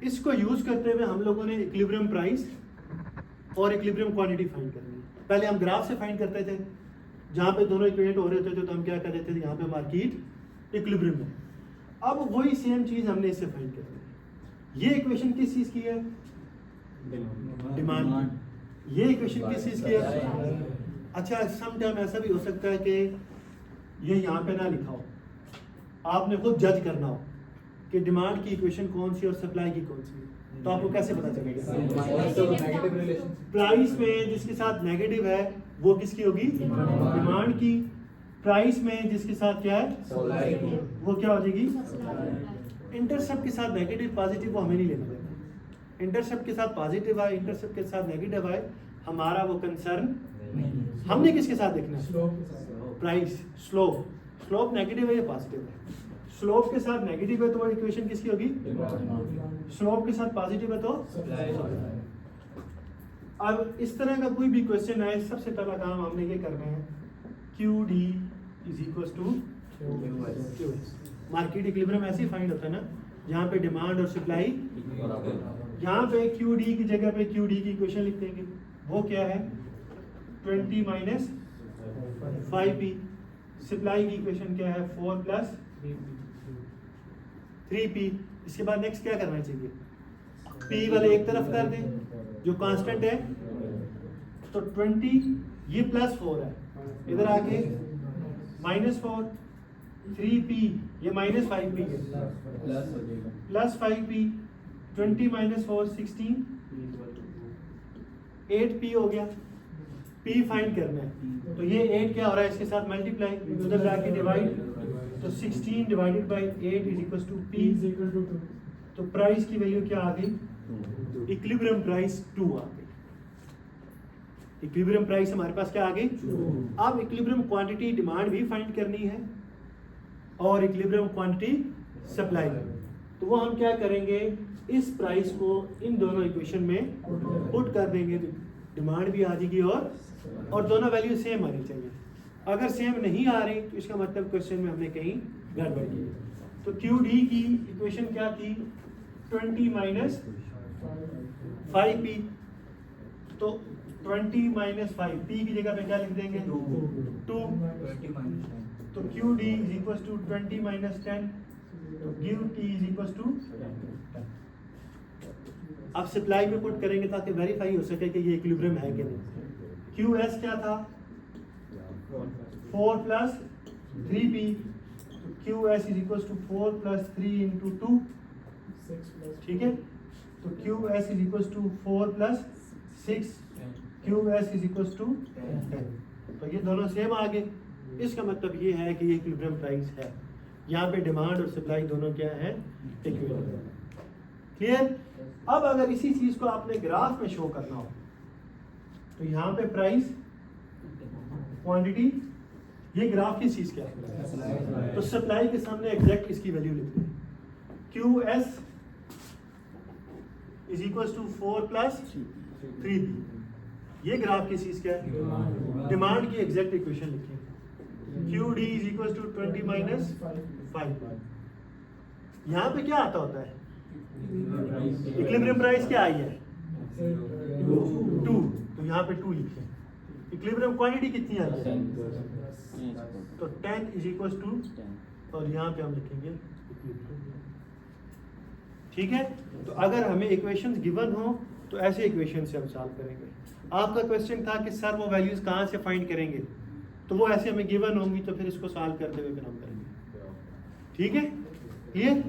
इसको यूज करते हुए हम लोगों ने इक्विलिब्रियम प्राइस और इक्विलिब्रियम क्वांटिटी फाइंड करनी है। पहले हम ग्राफ से फाइंड करते थे, जहाँ पे दोनों इक्वेट हो रहे होते थे तो हम क्या कर देते थे, यहाँ पे मार्केट इक्विलिब्रियम है। अब वही सेम चीज हमने इससे फाइंड करनी है। ये इक्वेशन किस चीज की है? डिमांड। ये इक्वेशन किस चीज की है? अच्छा, सम टाइम ऐसा भी हो सकता है कि ये यहाँ पे ना लिखा हो, आपने खुद जज करना हो कि डिमांड की इक्वेशन कौन सी और सप्लाई की कौन सी है, तो आपको कैसे पता चलेगा? प्राइस में जिसके साथ नेगेटिव है वो किसकी होगी? डिमांड की। प्राइस में जिसके साथ क्या है वो क्या हो जाएगी? इंटरसेप्ट के साथ नेगेटिव पॉजिटिव वो हमें नहीं लेना देना। इंटरसेप्ट के साथ पॉजिटिव आए, इंटरसेप्ट के साथ नेगेटिव आए, हमारा वो कंसर्न हमने किसके साथ देखना है? प्राइस। स्लोप नेगेटिव है या पॉजिटिव है? स्लोप के साथ नेगेटिव है तो वो इक्वेशन किसकी होगी? स्लोप के साथ पॉजिटिव है तो। अब इस तरह का कोई भी क्वेश्चन आए, सबसे पहला काम हमने ये करना है, QD is equal to QS। Market equilibrium ऐसे ही फाइंड होता है ना, जहाँ पे डिमांड और सप्लाई, यहाँ पे QD की जगह पे QD की इक्वेशन लिख देंगे। वो क्या है? 20 माइनस 5P। सप्लाई की इक्वेशन क्या है? 4 प्लस 3P। इसके बाद नेक्स्ट क्या करना चाहिए? P वाले एक तरफ कर दें जो कांस्टेंट है, तो 20 ये प्लस 4 है, इधर आके -4, 3P ये माइनस 5P है, प्लस 5P, 20 माइनस 4 16, 8P हो गया। P फाइंड करना है, तो ये 8 क्या हो रहा है? इसके साथ मल्टीप्लाई, उधर जाके डिवाइड, तो 16 divided by 8 is equal to P। तो प्राइस की वैल्यू क्या आ गई? इक्विलिब्रियम प्राइस 2 आ गई। इक्विलिब्रियम प्राइस हमारे पास क्या आ गई? अब इक्विलिब्रियम क्वांटिटी डिमांड भी फाइंड करनी है और इक्विलिब्रियम क्वांटिटी सप्लाई। तो वो हम क्या करेंगे, इस प्राइस को इन दोनों इक्वेशन में पुट कर देंगे, डिमांड भी आ जाएगी और दोनों वैल्यू सेम आनी चाहिए। अगर सेम नहीं आ रही तो इसका मतलब क्वेश्चन में हमने कहीं गड़बड़ की। तो QD की इक्वेशन क्या थी? 20 माइनस 5P। तो 20 माइनस 5P की जगह पे क्या लिख देंगे? 2। तो QD is equal to 20 minus 10, तो QT इज इक्वल टू। अब सप्लाई में पुट करेंगे ताकि वेरीफाई हो सके कि ये इक्विलिब्रियम है कि नहीं। QS क्या था? 4 प्लस 3P। तो QS is equal to 4 plus 3 into 2, ठीक है। तो QS is equal to 4 plus 6, QS is equal to 10। तो ये दोनों सेम आ गए। इसका मतलब ये है कि ये इक्विलिब्रियम प्राइस है। यहाँ पे डिमांड और सप्लाई दोनों क्या है? इक्विलिब्रियम। क्लियर? अब अगर इसी चीज को आपने ग्राफ में शो करना हो, तो यहाँ पे प्राइस, क्वांटिटी, ये ग्राफ किस चीज का है? तो सप्लाई के सामने एग्जैक्ट इसकी वैल्यू लिख दें। QS is equal to 4 plus 3P। ये ग्राफ किस चीज का है? डिमांड की एग्जैक्ट इक्वेशन लिखिए। QD is equal to 20 minus 5। यहाँ पे क्या आता होता है? इक्विलिब्रियम प्राइस क्या आई है? 2। तो यहाँ पे 2 लिखे। इक्विलिब्रियम क्वांटिटी कितनी आई है? तो 10 इज इक्वल टू, और यहाँ पे हम लिखेंगे इक्विलिब्रियम। ठीक है। तो अगर हमें इक्वेशंस गिवन हो तो ऐसे इक्वेशन से हम सॉल्व करेंगे। आपका क्वेश्चन था कि सर वो वैल्यूज कहाँ से फाइंड करेंगे, तो वो ऐसे हमें गिवन होंगी, तो फिर इसको सॉल्व करते हुए फिर हम करेंगे। ठीक है, क्लियर?